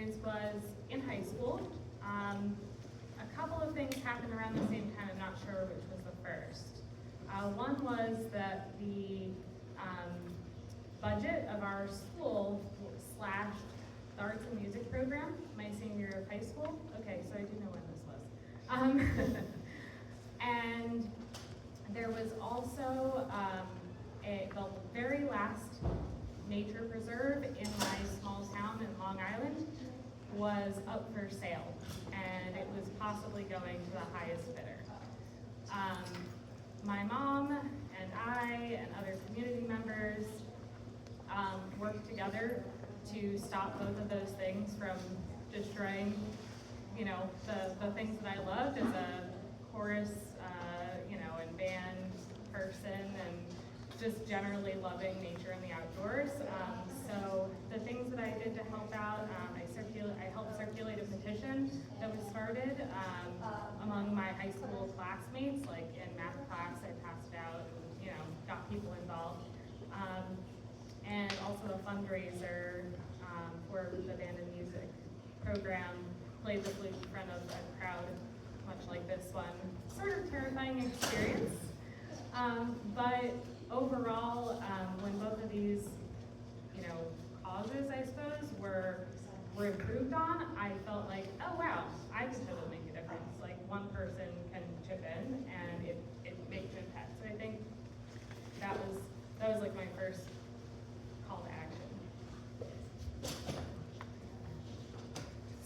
experience was in high school. A couple of things happened around the same time. I'm not sure which was the first. One was that the budget of our school slashed the arts and music program my senior year of high school. Okay, so I do know when this was. And there was also the very last nature preserve in my small town in Long Island was up for sale, and it was possibly going to the highest bidder. My mom and I and other community members worked together to stop both of those things from destroying, you know, the things that I loved as a chorus, and band person, and just generally loving nature and the outdoors. So the things that I did to help out, I helped circulate a petition that was started among my high school classmates. Like in math class, I passed it out and, got people involved. And also a fundraiser for the band and music program, played the flute in front of a crowd much like this one. Sort of terrifying experience. But overall, when both of these, causes, I suppose, were improved on, I felt like, oh wow, I could totally make a difference. Like one person can chip in and it makes an impact. So I think that was like my first call to action.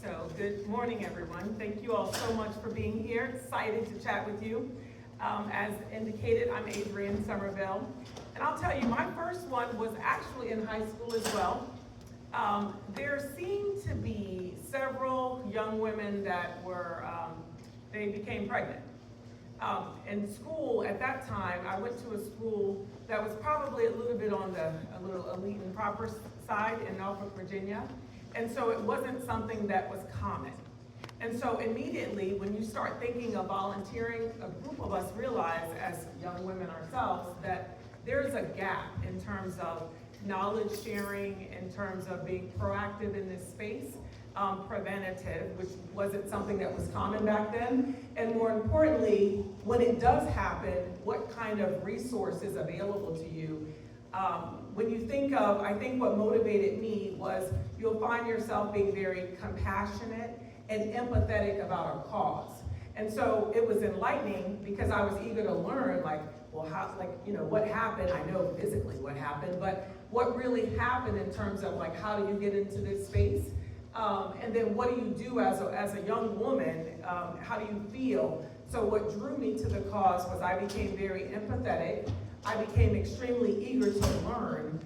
So good morning, everyone. Thank you all so much for being here. Excited to chat with you. As indicated, I'm Adrienne Somerville. And I'll tell you, my first one was actually in high school as well. There seemed to be several young women that were, they became pregnant. In school at that time, I went to a school that was probably a little bit on a little elite and proper side in Norfolk, Virginia. And so it wasn't something that was common. And so immediately, when you start thinking of volunteering, a group of us realize, as young women ourselves, that there's a gap in terms of knowledge sharing, in terms of being proactive in this space, preventative, which wasn't something that was common back then, and more importantly, when it does happen, what kind of resources available to you. When you think of, I think what motivated me was you'll find yourself being very compassionate and empathetic about our cause. And so it was enlightening because I was eager to learn, what happened? I know physically what happened, but what really happened in terms of how do you get into this space? And then what do you do as a young woman? How do you feel? So what drew me to the cause was I became very empathetic. I became extremely eager to learn,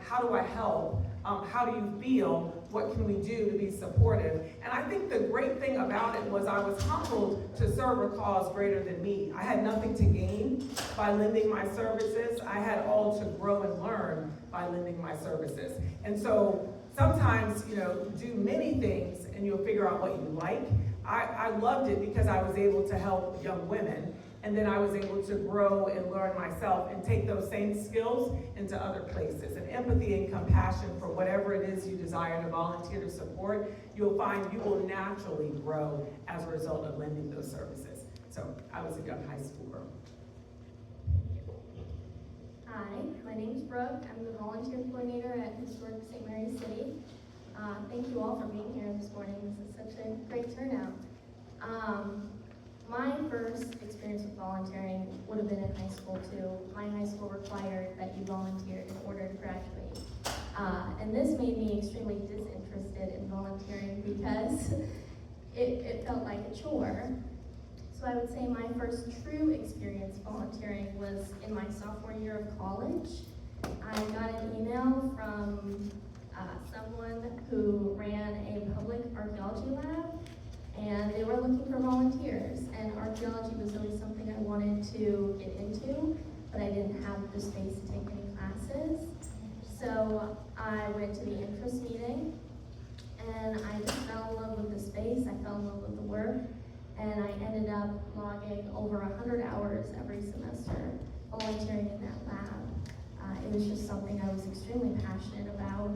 how do I help? How do you feel? What can we do to be supportive? And I think the great thing about it was I was humbled to serve a cause greater than me. I had nothing to gain by lending my services. I had all to grow and learn by lending my services. And so sometimes, do many things and you'll figure out what you like. I loved it because I was able to help young women. And then I was able to grow and learn myself and take those same skills into other places. And empathy and compassion for whatever it is you desire to volunteer to support, you'll find you will naturally grow as a result of lending those services. So I was a young high school girl. Hi, my name's Brooke. I'm the volunteer coordinator at Historic St. Mary's City. Thank you all for being here this morning. This is such a great turnout. My first experience with volunteering would have been in high school too. My high school required that you volunteer in order to graduate. And this made me extremely disinterested in volunteering because it felt like a chore. So I would say my first true experience volunteering was in my sophomore year of college. I got an email from someone who ran a public archaeology lab, and they were looking for volunteers, and archaeology was always something I wanted to get into, but I didn't have the space to take any classes. So I went to the interest meeting, and I just fell in love with the space, I fell in love with the work, and I ended up logging over 100 hours every semester volunteering in that lab. It was just something I was extremely passionate about,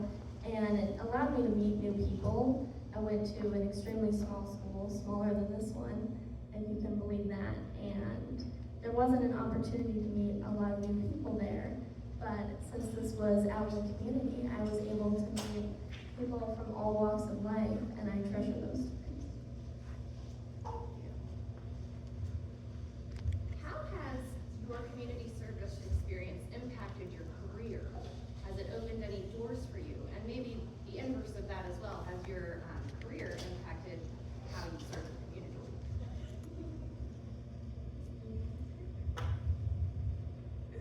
and it allowed me to meet new people I went to an extremely small school, smaller than this one, if you can believe that, and there wasn't an opportunity to meet a lot of new people there. But since this was out in the community, I was able to meet people from all walks of life, and I treasure those times. How has your community service experience impacted your career? Has it opened any doors for you? And maybe the inverse of that as well. Has your career impacted how you serve the community?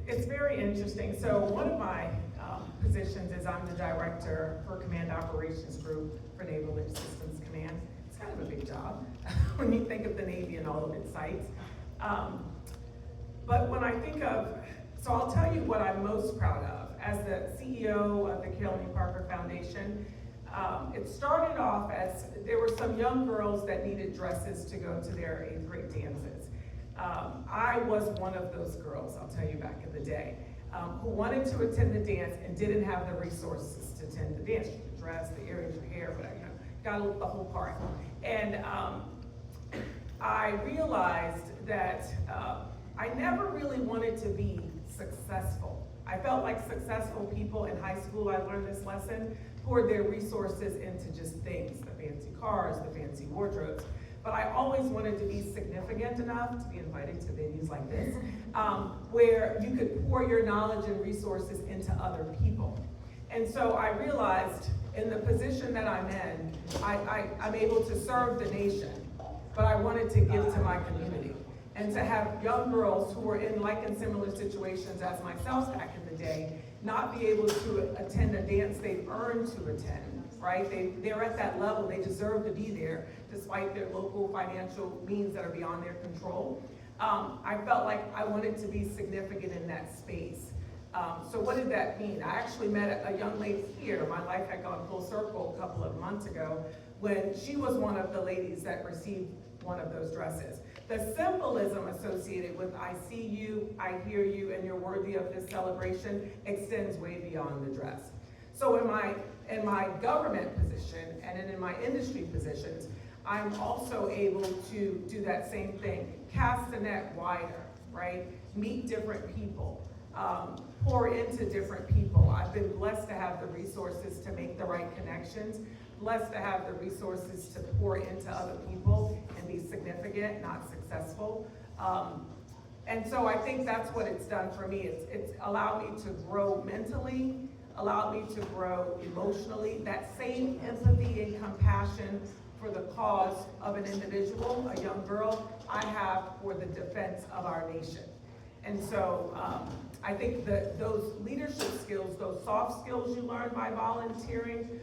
It's very interesting. So one of my positions is I'm the director for Command Operations Group for Naval Air Systems Command. It's kind of a big job when you think of the Navy and all of its sites. But when I think of, so I'll tell you what I'm most proud of. As the CEO of the Carolyn Parker Foundation, it started off as there were some young girls that needed dresses to go to their 8th grade dances. I was one of those girls, I'll tell you, back in the day, who wanted to attend the dance and didn't have the resources to attend the dance. The dress, the earrings, your hair, whatever, you know, got the whole part. And I realized that I never really wanted to be successful. I felt like successful people in high school, I learned this lesson, poured their resources into just things, the fancy cars, the fancy wardrobes. But I always wanted to be significant enough to be invited to venues like this, where you could pour your knowledge and resources into other people. And so I realized in the position that I'm in, I'm able to serve the nation, but I wanted to give to my community. And to have young girls who were in like and similar situations as myself back in the day, not be able to attend a dance they've earned to attend, right? They're at that level, they deserve to be there, despite their local financial means that are beyond their control. I felt like I wanted to be significant in that space. So what did that mean? I actually met a young lady here. My life had gone full circle a couple of months ago when she was one of the ladies that received one of those dresses. The symbolism associated with I see you, I hear you, and you're worthy of this celebration extends way beyond the dress. So in my government position and in my industry positions, I'm also able to do that same thing, cast the net wider, right? Meet different people, pour into different people. I've been blessed to have the resources to make the right connections, blessed to have the resources to pour into other people and be significant, not successful. And so I think that's what it's done for me. It's allowed me to grow mentally, allowed me to grow emotionally. That same empathy and compassion for the cause of an individual, a young girl, I have for the defense of our nation. And so I think that those leadership skills, those soft skills you learn by volunteering,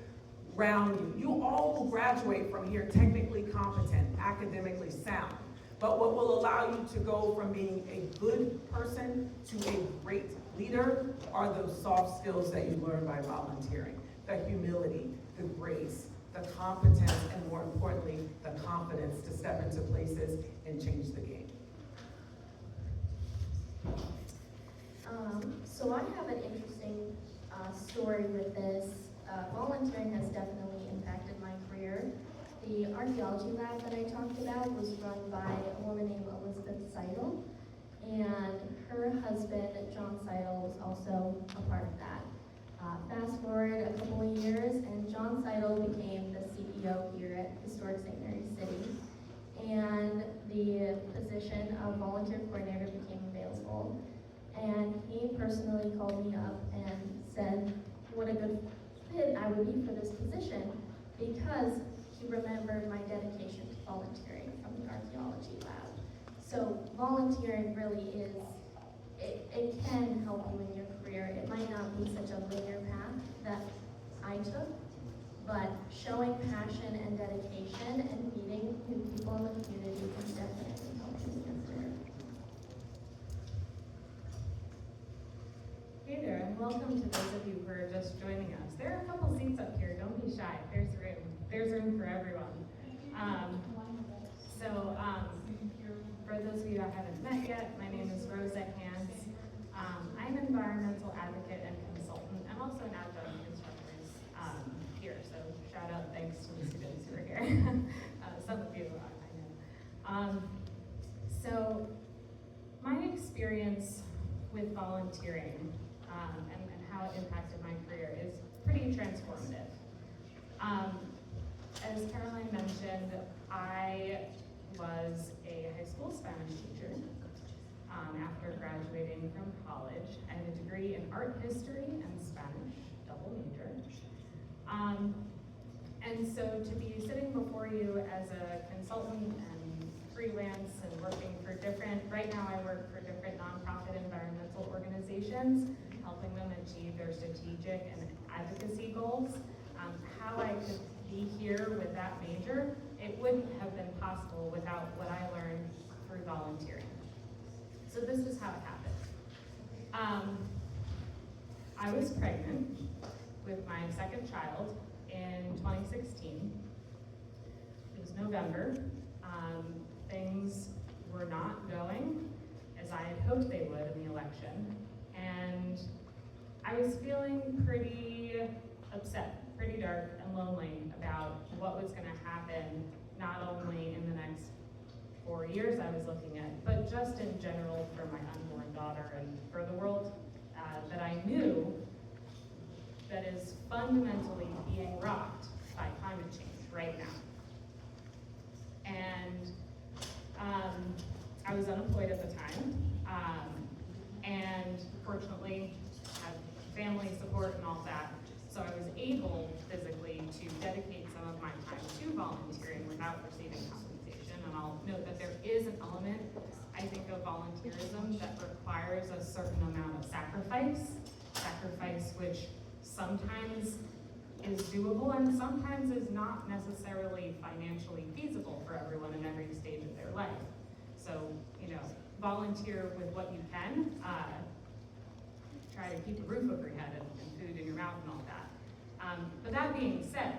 round you. You all will graduate from here technically competent, academically sound. But what will allow you to go from being a good person to a great leader are those soft skills that you learn by volunteering. The humility, the grace, the competence, and more importantly, the confidence to step into places and change the game. So I have an interesting story with this. Volunteering has definitely impacted my career. The archaeology lab that I talked about was run by a woman named Elizabeth Seidel, and her husband, John Seidel, was also a part of that. Fast forward a couple of years, and John Seidel became the CEO here at Historic St. Mary City, and the position of volunteer coordinator became available. And he personally called me up and said what a good fit I would be for this position, because he remembered my dedication to volunteering from the archaeology lab. So volunteering really is, it can help you in your career. It might not be such a linear path that I took, but showing passion and dedication and meeting new people in the community can definitely help you in your career. Hey there, and welcome to those of you who are just joining us. There are a couple seats up here, don't be shy, there's room. There's room for everyone. For those of you I haven't met yet, my name is Rosa Hance. I'm an environmental advocate and consultant. I'm also an adjunct instructor here, so shout out, thanks to the students who are So my experience with volunteering and how it impacted my career is pretty transformative. As Caroline mentioned, I was a high school Spanish teacher after graduating from college. I have a degree in art history and Spanish, double major. And so to be sitting before you as a consultant and freelance and working for right now I work for different nonprofit environmental organizations, helping them achieve their strategic and advocacy goals. How I could be here with that major, it wouldn't have been possible without what I learned through volunteering. So this is how it happened. I was pregnant with my second child in 2016. It was November. Things were not going as I had hoped they would in the election. And I was feeling pretty upset, pretty dark and lonely about what was gonna happen, not only in the next 4 years I was looking at, but just in general for my unborn daughter and for the world that I knew that is fundamentally being rocked by climate change right now. And I was unemployed at the time, and fortunately had family support and all that, so I was able physically to dedicate some of my time to volunteering without receiving compensation. And I'll note that there is an element, I think, of volunteerism that requires a certain amount of sacrifice which sometimes is doable and sometimes is not necessarily financially feasible for everyone in every stage of their life. So, volunteer with what you can. Try to keep a roof over your head and food in your mouth and all that. But that being said,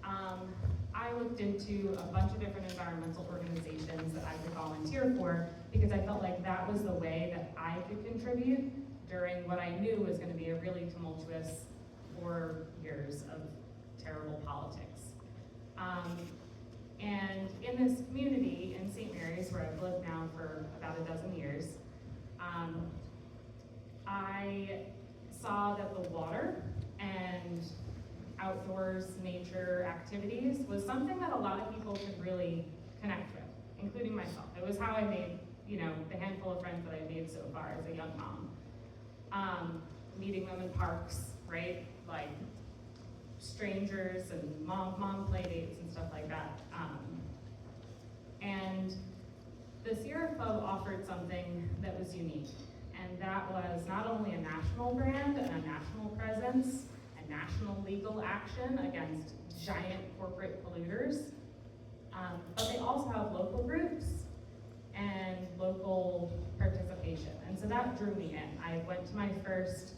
I looked into a bunch of different environmental organizations that I could volunteer for because I felt like that was the way that I could contribute during what I knew was going to be a really tumultuous 4 years of terrible politics. And in this community in St. Mary's, where I've lived now for about a dozen years, I saw that the water and outdoors nature activities was something that a lot of people could really connect with, including myself. It was how I made, the handful of friends that I made so far as a young mom. Meeting them in parks, right? Like strangers and mom play dates and stuff like that. And the Sierra Club offered something that was unique. And that was not only a national brand and a national presence, and national legal action against giant corporate polluters, but they also have local groups and local participation. And so that drew me in. I went to my first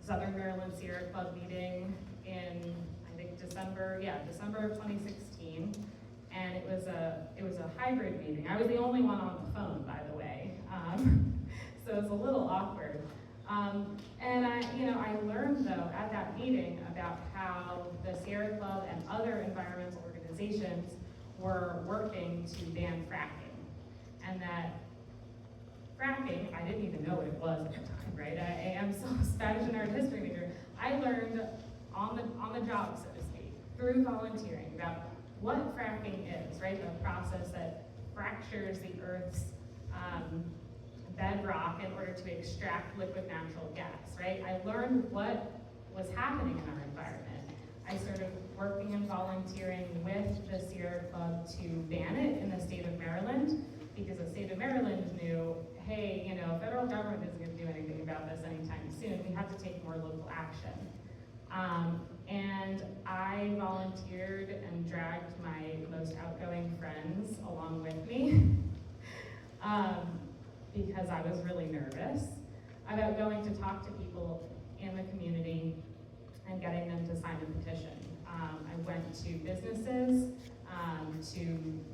Southern Maryland Sierra Club meeting in, I think, December of 2016. And it was a hybrid meeting. I was the only one on the phone, by the way. So it was a little awkward. And I learned though at that meeting about how the Sierra Club and other environmental organizations were working to ban fracking. And that fracking, I didn't even know what it was at the time, right? I am still a Spanish and art history major. I learned on the job, so to speak, through volunteering about what fracking is, right? The process that fractures the Earth's bedrock in order to extract liquid natural gas, right? I learned what was happening in our environment. I started working and volunteering with the Sierra Club to ban it in the state of Maryland, because the state of Maryland knew, hey, federal government isn't going to do anything about this anytime soon. We have to take more local action. And I volunteered and dragged my most outgoing friends along with me because I was really nervous about going to talk to people in the community and getting them to sign a petition. I went to businesses to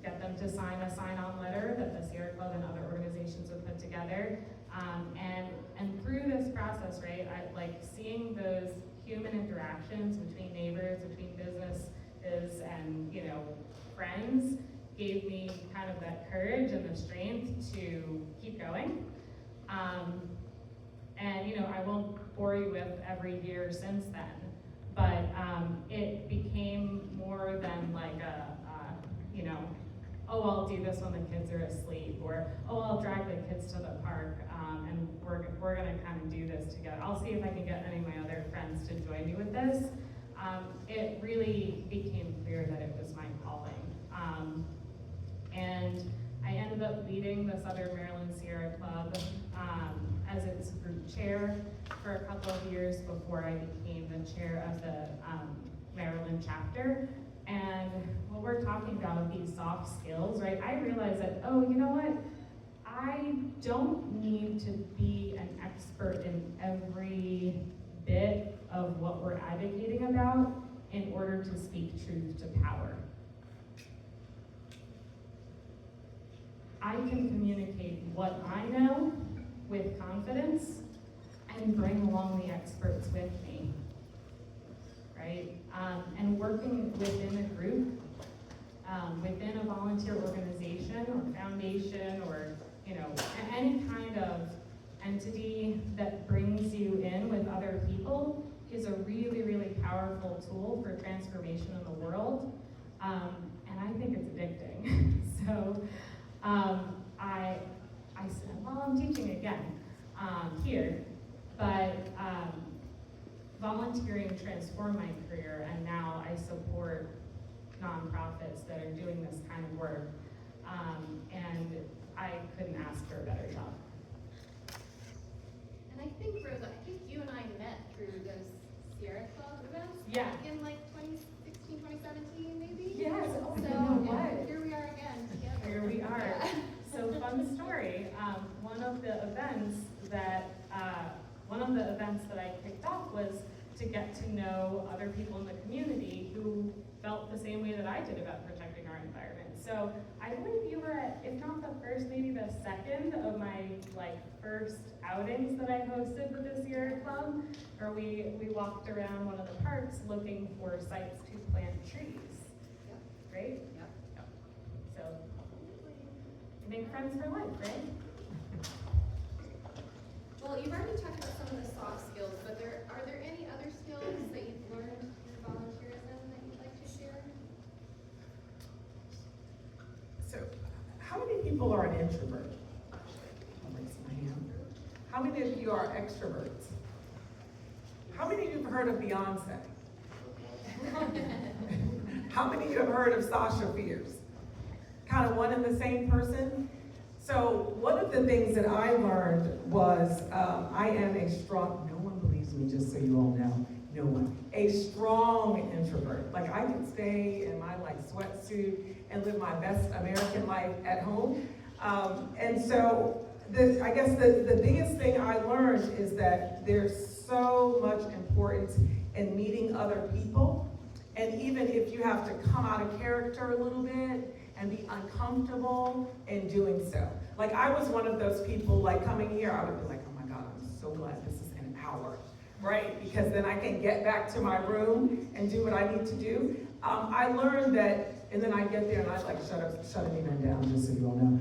get them to sign a sign-on letter that the Sierra Club and other organizations would put together. And through this process, right, I like seeing those human interactions between neighbors, between businesses and friends gave me kind of that courage and the strength to keep going. And you know, I won't bore you with every year since then, but it became more than like you know, oh, I'll do this when the kids are asleep, or oh, I'll drag the kids to the park, and we're gonna kind of do this together. I'll see if I can get any of my other friends to join me with this. It really became clear that it was my calling. And I ended up leading the Southern Maryland Sierra Club as its group chair for a couple of years before I became the chair of the Maryland chapter. And when we're talking about these soft skills, right, I realized that, oh, you know what? I don't need to be an expert in every bit of what we're advocating about in order to speak truth to power. I can communicate what I know with confidence and bring along the experts with me, right? And working within a group, within a volunteer organization or foundation or, you know, any kind of entity that brings you in with other people is a really, really powerful tool for transformation in the world. And I think it's addicting. So I said, well, I'm teaching again here, but volunteering transformed my career, and now I support nonprofits that are doing this kind of work, and I couldn't ask for a better job. And I think, Rosa, I think you and I met through those Sierra Club events. Yeah. Back in like 2016, 2017, maybe? Yes, oh, So, you know what? here we are again together. Here we are. Yeah. So fun story. One of the events that I kicked off was to get to know other people in the community who felt the same way that I did about protecting our environment. So I believe you were at, if not the first, maybe the second of my first outings that I hosted with the Sierra Club, where we walked around one of the parks looking for sites to plant trees. Yep. Right? Yep. So make friends for life, right? Well, you've already talked about some of the soft skills, but are there any other skills that you've learned through volunteerism that you'd like to share? So, how many people are an introvert? I'll raise my hand. How many of you are extroverts? How many of you have heard of Beyonce? How many of you have heard of Sasha Fierce? Kind of one and the same person? So one of the things that I learned was I am a strong, no one believes me, just so you all know, no one, a strong introvert. Like I could stay in my sweatsuit and live my best American life at home. And so I guess the biggest thing I learned is that there's so much importance in meeting other people. And even if you have to come out of character a little bit, and be uncomfortable in doing so. Like I was one of those people, like coming here, I would be like, oh my God, I'm so glad this is an hour, right? Because then I can get back to my room and do what I need to do. I learned that, and then I get there and I shut an event down, just so you all know.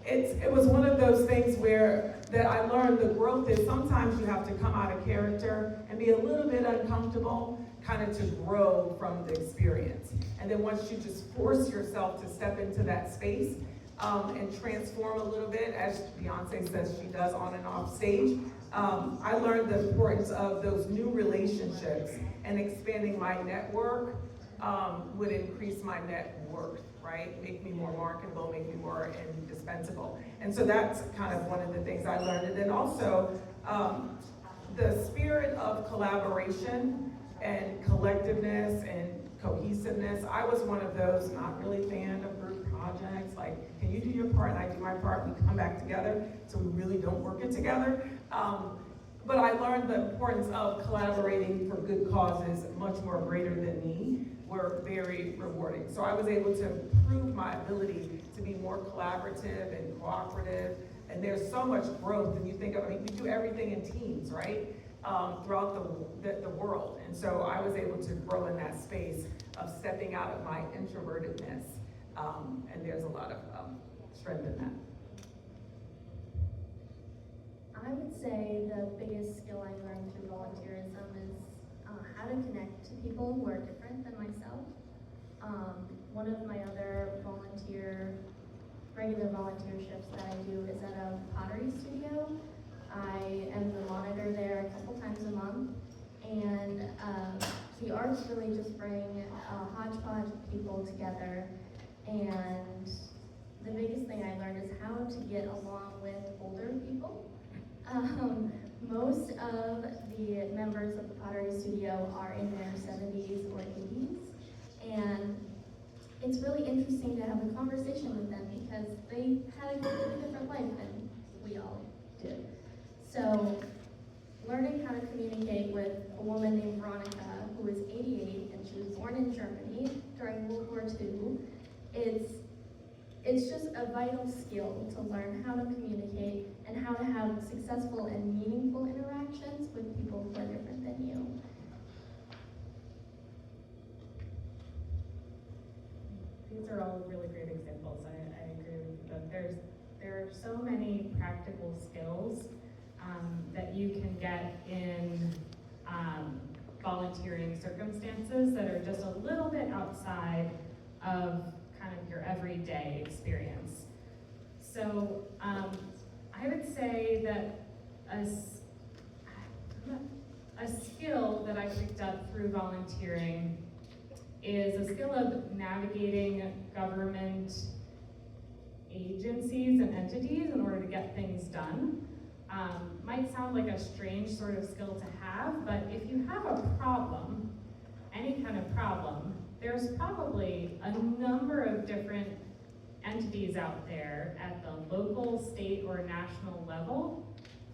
It was one of those things that I learned the growth is sometimes you have to come out of character and be a little bit uncomfortable, kind of to grow from the experience. And then once you just force yourself to step into that space and transform a little bit, as Beyonce says she does on and off stage, I learned the importance of those new relationships, and expanding my network would increase my net worth, right? Make me more marketable, make me more indispensable. And so that's kind of one of the things I learned. And then also the spirit of collaboration and collectiveness and cohesiveness. I was one of those not really fan of group projects, like, can you do your part and I do my part, we come back together, so we really don't work it together. But I learned the importance of collaborating for good causes much more greater than me were very rewarding. So I was able to improve my ability to be more collaborative and cooperative, and there's so much growth, and you think of, we do everything in teams, right? Throughout the world. And so I was able to grow in that space of stepping out of my introvertedness And there's a lot of strength in that. I would say the biggest skill I learned through volunteerism is how to connect to people who are different than myself. One of my other regular volunteer shifts that I do is at a pottery studio. I am the monitor there a couple times a month, and the arts really just bring a hodgepodge of people together, and the biggest thing I learned is how to get along with older people. Most of the members of the pottery studio are in their 70s or 80s, and it's really interesting to have a conversation with them because they had a completely different life than we all did. So, learning how to communicate with a woman named Veronica, who is 88, and she was born in Germany during World War II, it's just a vital skill to learn how to communicate and how to have successful and meaningful interactions with people who are different than you. These are all really great examples. I agree with them. There are so many practical skills that you can get in volunteering circumstances that are just a little bit outside of kind of your everyday experience. So I would say that a skill that I picked up through volunteering is a skill of navigating government agencies and entities in order to get things done. Might sound like a strange sort of skill to have, but if you have a problem, any kind of problem, there's probably a number of different entities out there at the local, state, or national level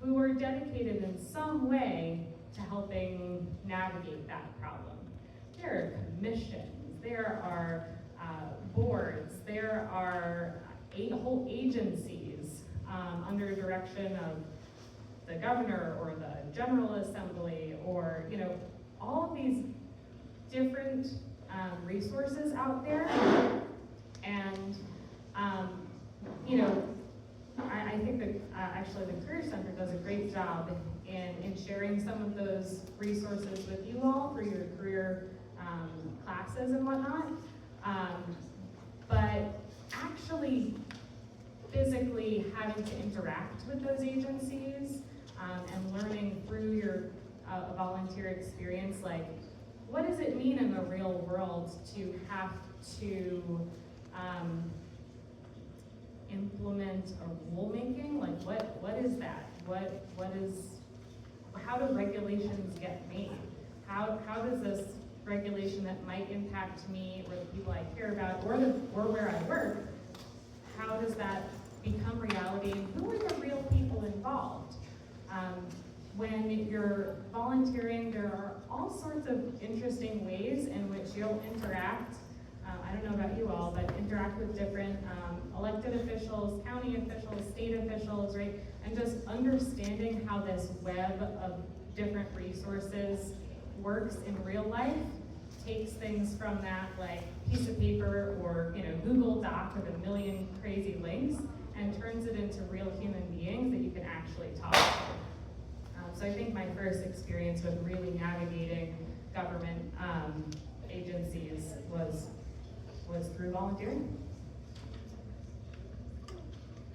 who are dedicated in some way to helping navigate that problem. There are commissions, there are boards, there are whole agencies under direction of the governor or the General Assembly, or all of these different resources out there. And I think that actually the Career Center does a great job in sharing some of those resources with you all for your career classes and whatnot. But actually physically having to interact with those agencies and learning through your volunteer experience, like, what does it mean in the real world to have to implement a rulemaking? Like, what is that? How do regulations get made? How does this regulation that might impact me or the people I care about or where I work, how does that become reality, and who are the real people involved? When you're volunteering, there are all sorts of interesting ways in which you'll interact. I don't know about you all, but interact with different elected officials, county officials, state officials, right? And just understanding how this web of different resources works in real life takes things from that like piece of paper or Google Doc with a million crazy links and turns it into real human beings that you can actually talk to. So I think my first experience with really navigating government agencies was through volunteering.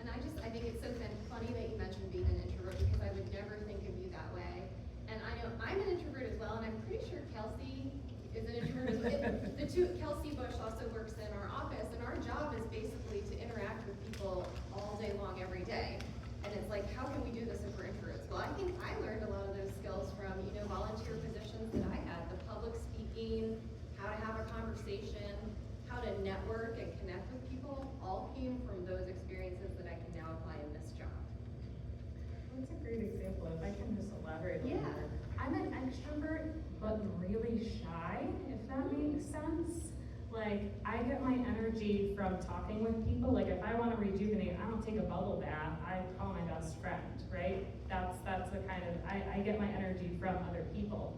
And I think it's so funny that you mentioned being an introvert, because I would never think of you that way. And I know I'm an introvert as well, and I'm pretty sure Kelsey is an introvert as well. Kelsey Bush also works in our office, and our job is basically to interact with people all day long, every day. And it's like, how can we do this if we're introverts? Well, I think I learned a lot of those skills from, volunteer positions that I had. The public speaking, how to have a conversation, how to network and connect with people, all came from those experiences that I can now apply in this job. That's a great example. If I can just elaborate a little Yeah. more. I'm an extrovert, but really shy, if that makes sense. Like, I get my energy from talking with people. Like, if I want to rejuvenate, I don't take a bubble bath. I call my best friend, right? That's the kind of, I get my energy from other people.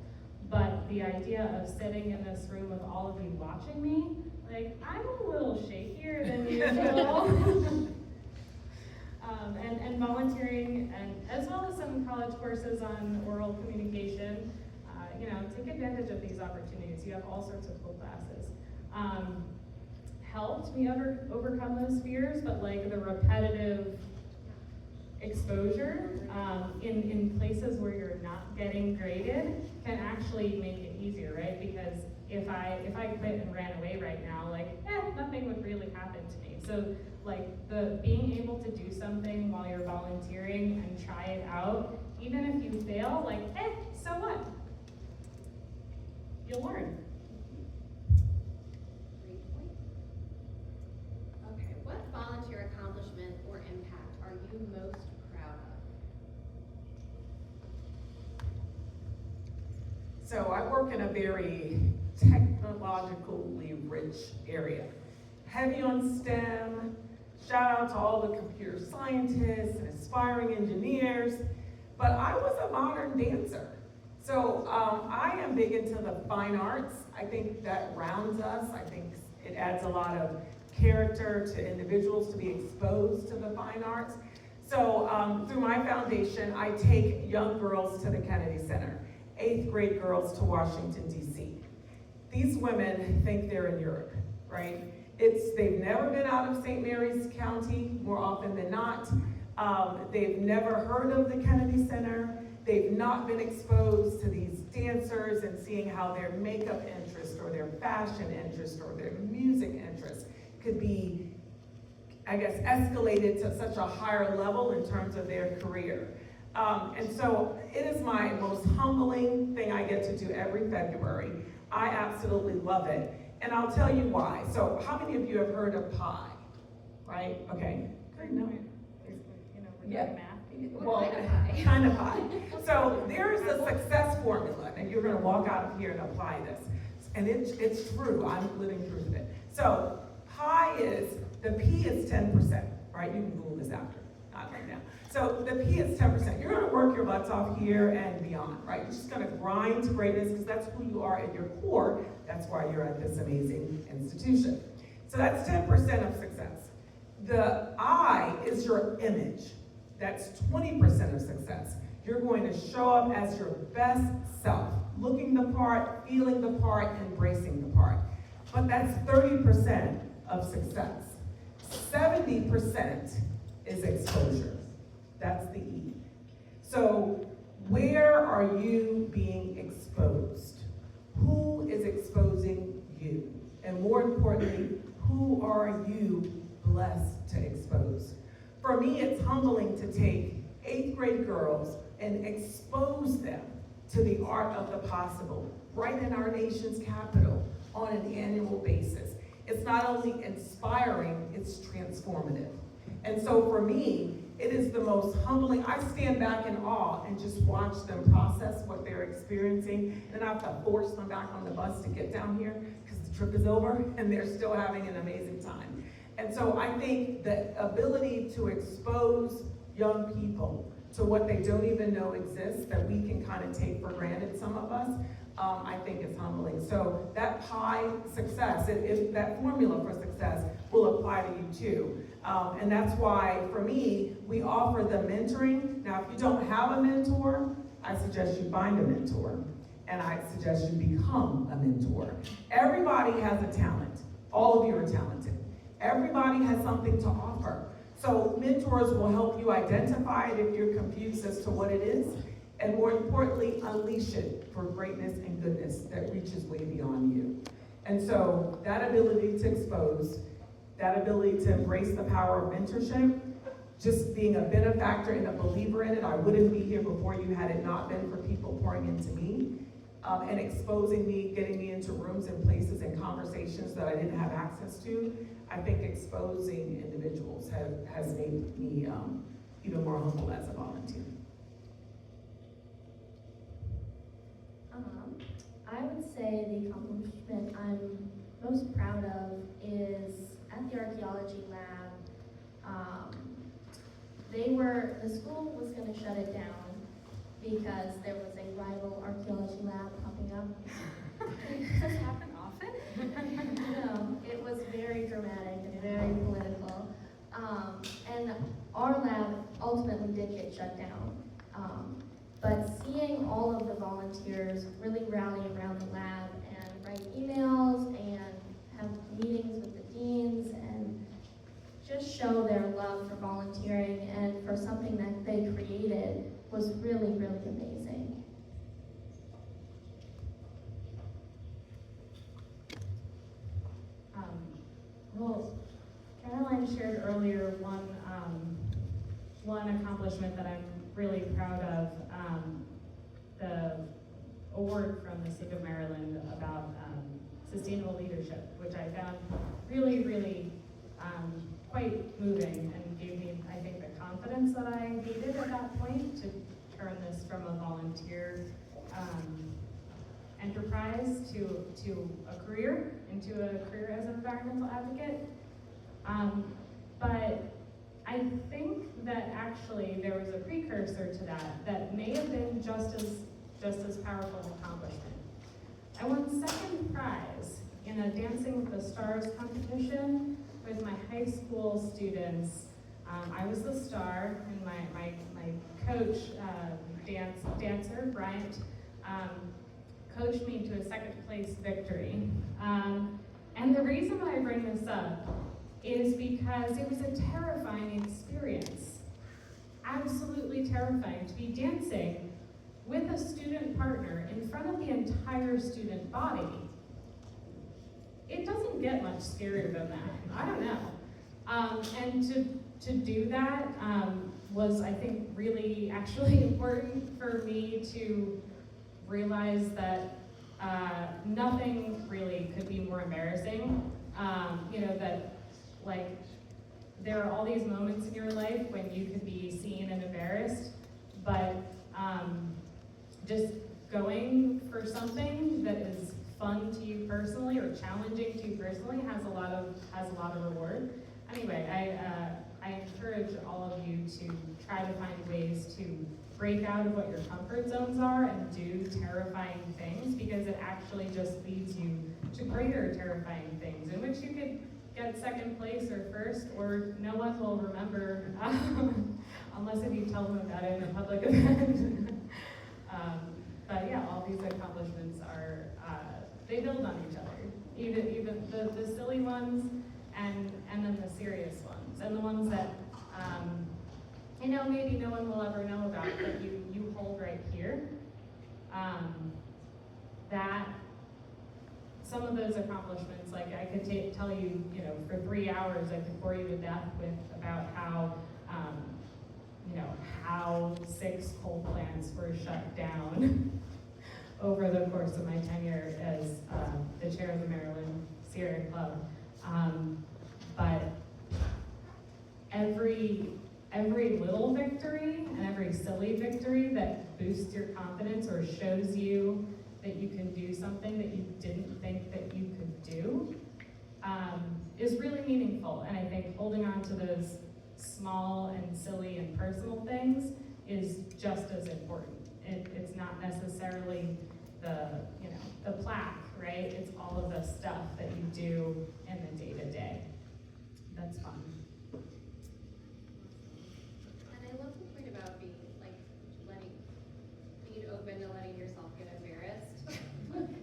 But the idea of sitting in this room with all of you watching me, Like, I'm a little shakier than usual. And volunteering, and as well as some college courses on oral communication, take advantage of these opportunities. You have all sorts of cool classes. Helped me overcome those fears, but like the repetitive exposure in places where you're not getting graded can actually make it easier, right? Because if I quit and ran away right now, like, nothing would really happen to me. So like the being able to do something while you're volunteering and try it out, even if you fail, like, so what? You'll learn. Great point. Okay, what volunteer accomplishment or impact are you most proud of? So I work in a very technologically rich area. Heavy on STEM, shout out to all the computer scientists and aspiring engineers, but I was a modern dancer. So I am big into the fine arts. I think that rounds us. I think it adds a lot of character to individuals to be exposed to the fine arts. So through my foundation, I take young girls to the Kennedy Center, 8th grade girls to Washington, D.C. These women think they're in Europe, right? They've never been out of St. Mary's County, more often than not. They've never heard of the Kennedy Center. They've not been exposed to these dancers and seeing how their makeup interest or their fashion interest or their music interest could be, I guess, escalated to such a higher level in terms of their career. And so it is my most humbling thing I get to do every February. I absolutely love it. And I'll tell you why. So how many of you have heard of pie? Right? Okay. Good. No. We're Yeah. doing math. Well, kind of high. So there's a success formula, and you're going to walk out of here and apply this. And it's true. I'm living proof of it. So the P is 10%, right? You can Google this after, not right now. So the P is 10%. You're going to work your butts off here and beyond, right? You're just going to grind to greatness because that's who you are at your core. That's why you're at this amazing institution. So that's 10% of success. The I is your image. That's 20% of success. You're going to show up as your best self, looking the part, feeling the part, embracing the part. But that's 30% of success. 70% is exposure. That's the E. So where are you being exposed? Who is exposing you? And more importantly, who are you blessed to expose? For me, it's humbling to take 8th grade girls and expose them to the art of the possible right in our nation's capital on an annual basis. It's not only inspiring, it's transformative. And so for me, it is the most humbling. I stand back in awe and just watch them process what they're experiencing. And I have to force them back on the bus to get down here because the trip is over and they're still having an amazing time. And so I think the ability to expose young people to what they don't even know exists, that we can kind of take for granted, some of us, I think is humbling. So that pie success, that formula for success will apply to you too. And that's why, for me, we offer the mentoring. Now, if you don't have a mentor, I suggest you find a mentor. And I suggest you become a mentor. Everybody has a talent. All of you are talented. Everybody has something to offer. So mentors will help you identify it if you're confused as to what it is, and more importantly, unleash it for greatness and goodness that reaches way beyond you. And so that ability to expose, that ability to embrace the power of mentorship, just being a benefactor and a believer in it. I wouldn't be here before you had it not been for people pouring into me and exposing me, getting me into rooms and places and conversations that I didn't have access to. I think exposing individuals has made me even more humble as a volunteer. I would say the accomplishment I'm most proud of is at the archaeology lab. The school was going to shut it down because there was a rival archaeology lab popping up. Does this happen often? No, it Well, Caroline shared earlier one accomplishment that I'm really proud of, the award from the state of Maryland about sustainable leadership, which I found really, really quite moving and gave me, I think, the confidence that I needed at that point to turn this from a volunteer enterprise to a career, into a career as an environmental advocate. But I think that actually there was a precursor to that may have been just as powerful an accomplishment. I won second prize in a Dancing with the Stars competition with my high school students. I was the star, and my coach, dancer, Bryant, coached me to a second place victory. And the reason why I bring this up is because it was a terrifying experience. Absolutely terrifying to be dancing with a student partner in front of the entire student body. It doesn't get much scarier than that. I don't know. And to do that was, I think, really actually important for me to realize that nothing really could be more embarrassing. That like there are all these moments in your life when you could be seen and embarrassed, but just going for something that is fun to you personally or challenging to you personally has a lot of reward. Anyway, I encourage all of you to try to find ways to break out of what your comfort zones are and do terrifying things, because it actually just leads you to greater terrifying things in which you could get second place or first, or no one will remember unless if you tell them about it in a public event. But yeah, all these accomplishments are, they build on each other. Even the silly ones and then the serious ones. And the ones that, maybe no one will ever know about, but you hold right here. That some of those accomplishments, like I could tell you, for 3 hours, I could bore you to death with about how 6 coal plants were shut down over the course of my tenure as the chair of the Maryland Sierra Club. But every little victory and every silly victory that boosts your confidence or shows you that you can do something that you didn't think that you could do is really meaningful. And I think holding on to those small and silly and personal things is just as important. It's not necessarily the plaque, right? It's all of the stuff that you do in the day-to-day. That's fun. And I love the point about being open to letting yourself get embarrassed.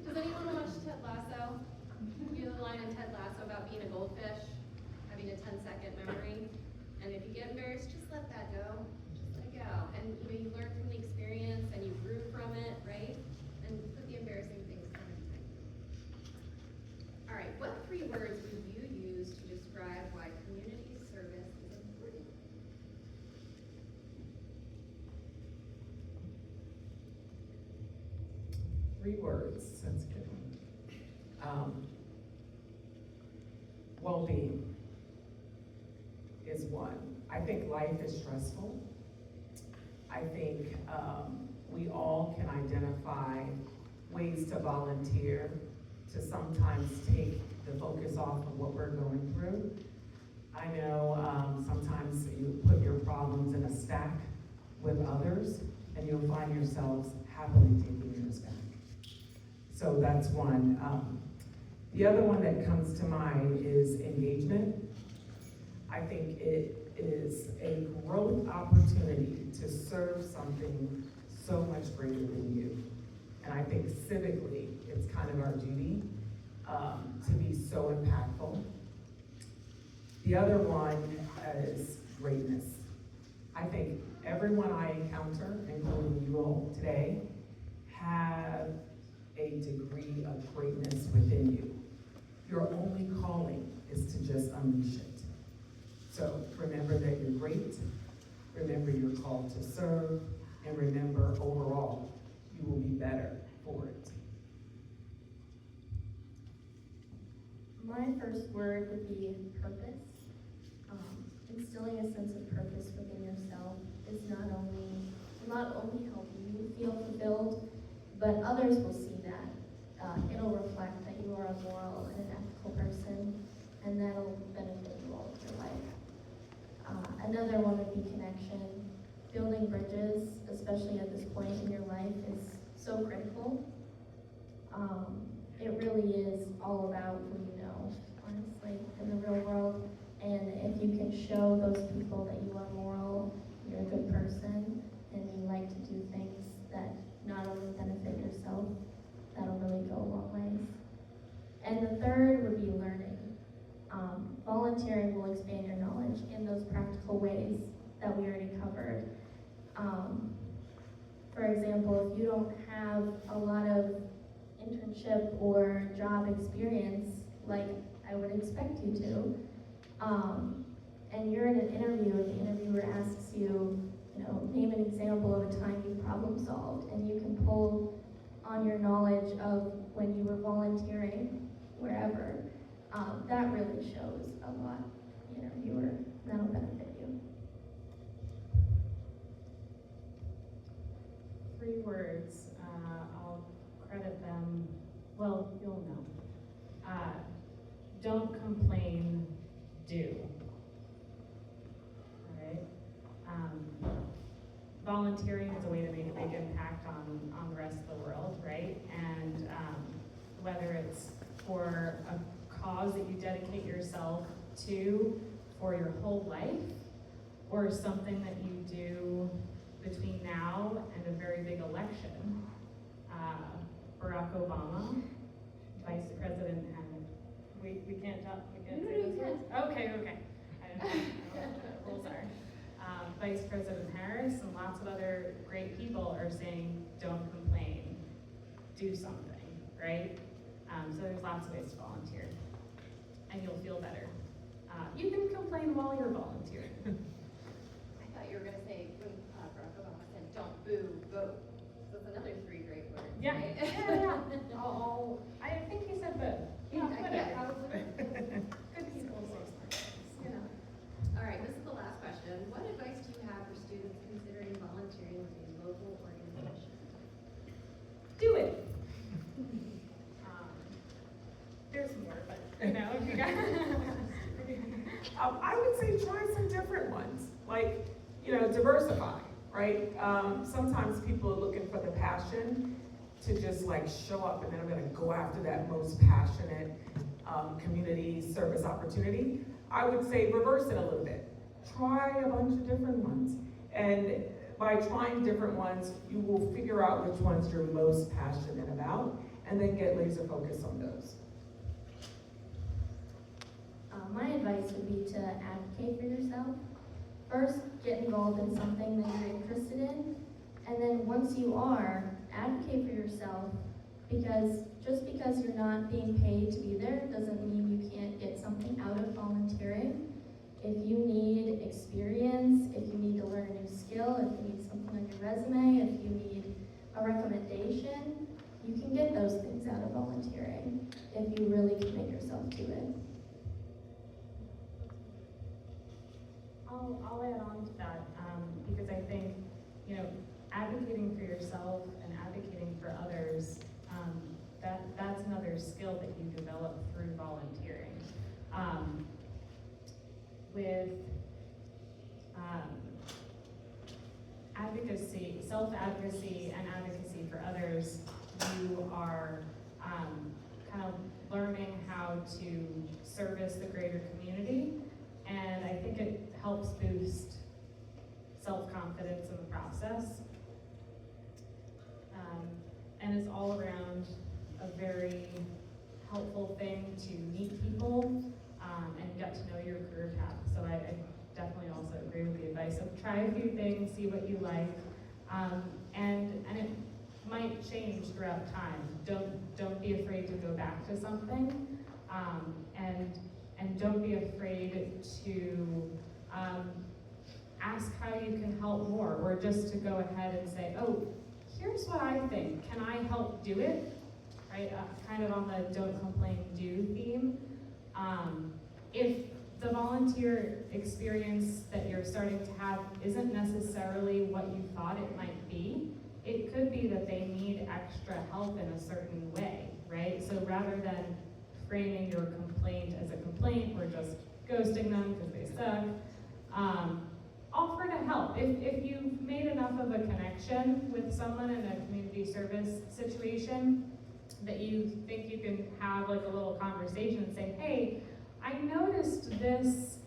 Does anyone watch Ted Lasso? You know the line in Ted Lasso about being a goldfish, having a 10-second memory, and if you get embarrassed, just let that go. Just let it go. And you learn from the experience and you grew from it, right? And put the embarrassing things aside. All right, what 3 words would you use to describe why community service is important? Three words, that's a good one. Well-being is one. I think life is stressful. I think we all can identify ways to volunteer, to sometimes take the focus off of what we're going through. I know sometimes you put your problems in a stack with others, and you'll find yourselves happily taking yours back. So that's one. The other one that comes to mind is engagement. I think it is a growth opportunity to serve something so much greater than you. And I think civically, it's kind of our duty to be so impactful. The other one is greatness. I think everyone I encounter, including you all today, have a degree of greatness within you. Your only calling is to just remember you're called to serve, and remember overall, you will be better for it. My first word would be purpose. Instilling a sense of purpose within yourself is not only help you feel fulfilled, but others will see that. It'll reflect that you are a moral and an ethical person, and that'll benefit you all of your life. Another one would be connection. Building bridges, especially at this point in your life, is so critical. It really is all about who you know, honestly, in the real world. And if you can show those people that you are moral, you're a good person, and you like to do things that not only benefit yourself, that'll really go a long ways. And the third would be learning. Volunteering will expand your knowledge in those practical ways that we already covered. For example, if you don't have a lot of internship or job experience like I would expect you to, and you're in an interview and the interviewer asks you, name an example of a time you problem solved, and you can pull on your knowledge of when you were volunteering wherever, that really shows a lot the interviewer, and that'll benefit you. 3 words, I'll credit them, well, you'll know. Don't complain, do. All right? Volunteering is a way to make a big impact on the rest of the world, right? And whether it's for a cause that you dedicate yourself to for your whole life, or something that you do between now and a very big election. Barack Obama, Vice President, and we can't talk, we can't say those words? Okay. I don't know what the rules are. Vice President Harris and lots of other great people are saying, don't complain, do something, right? So there's lots of ways to volunteer, and you'll feel better. You can complain while you're volunteering. I thought you were gonna say, when Barack Obama said, don't boo, vote. So it's another 3 great words, Yeah, right? yeah. I think he said both. Yeah, whatever. probably. Good people say smart things. Yeah. All right, this is the last question. What advice do you have for students considering volunteering with a local organization? Do it. There's more, but if you got. I would say try some different ones, like, diversify, right? Sometimes people are looking for the passion to just like show up, and then I'm gonna go after that most passionate community service opportunity. I would say reverse it a little bit. Try a bunch of different ones. And by trying different ones, you will figure out which ones you're most passionate about, and then get laser focused on those. My advice would be to advocate for yourself. First, get involved in something that you're interested in, and then once you are, advocate for yourself, because just because you're not being paid to be there doesn't mean you can't get something out of volunteering. If you need experience, if you need to learn a new skill, if you need something on your resume, if you need a recommendation, you can get those things out of volunteering if you really commit yourself to it. I'll add on to that, because I think, advocating for yourself and advocating for others, that's another skill that you develop through volunteering. With advocacy, self-advocacy and advocacy for others, you are kind of learning how to service the greater community, and I think it helps boost self-confidence in the process. And it's all around a very helpful thing to meet people and get to know your career path. So I definitely also agree with the advice of try a few things, see what you like, and it might change throughout time. Don't be afraid to go back to something, and don't be afraid to ask how you can help more, or just to go ahead and say, oh, here's what I think, can I help do it? Right, kind of on the don't complain, do theme. If the volunteer experience that you're starting to have isn't necessarily what you thought it might be, it could be that they need extra help in a certain way, right? So rather than framing your complaint as a complaint or just ghosting them because they suck, offer to help. If you've made enough of a connection with someone in a community service situation that you think you can have like a little conversation and say, hey, I noticed this,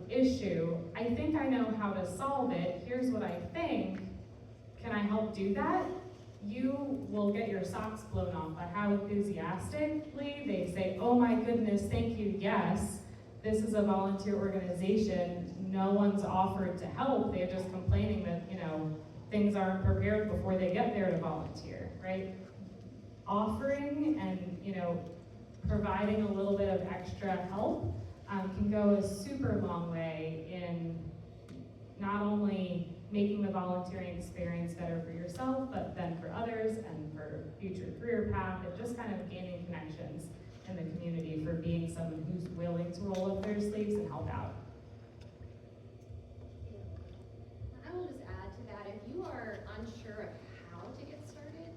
issue. I think I know how to solve it. Here's what I think. Can I help do that? You will get your socks blown off by how enthusiastically they say, oh my goodness, thank you, yes. This is a volunteer organization. No one's offered to help. They're just complaining that, things aren't prepared before they get there to volunteer, right? Offering and, providing a little bit of extra help can go a super long way in not only making the volunteering experience better for yourself, but then for others and for future career path, and just kind of gaining connections in the community for being someone who's willing to roll up their sleeves and help out. I will just add to that, if you are unsure of how to get started,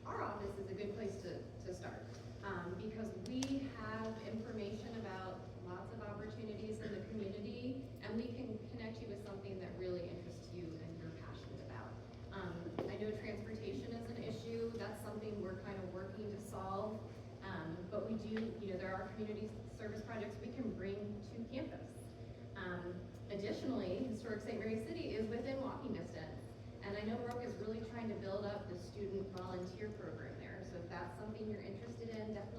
our office is a good place to start. Because we have information about lots of opportunities in the community, and we can connect you with something that really interests you and you're passionate about. I know transportation is an issue. That's something we're kind of working to solve. But we do, there are community service projects we can bring to campus. Additionally, Historic St. Mary City is within walking distance. And I know Brooke is really trying to build up the student volunteer program there. So if that's something you're interested in, definitely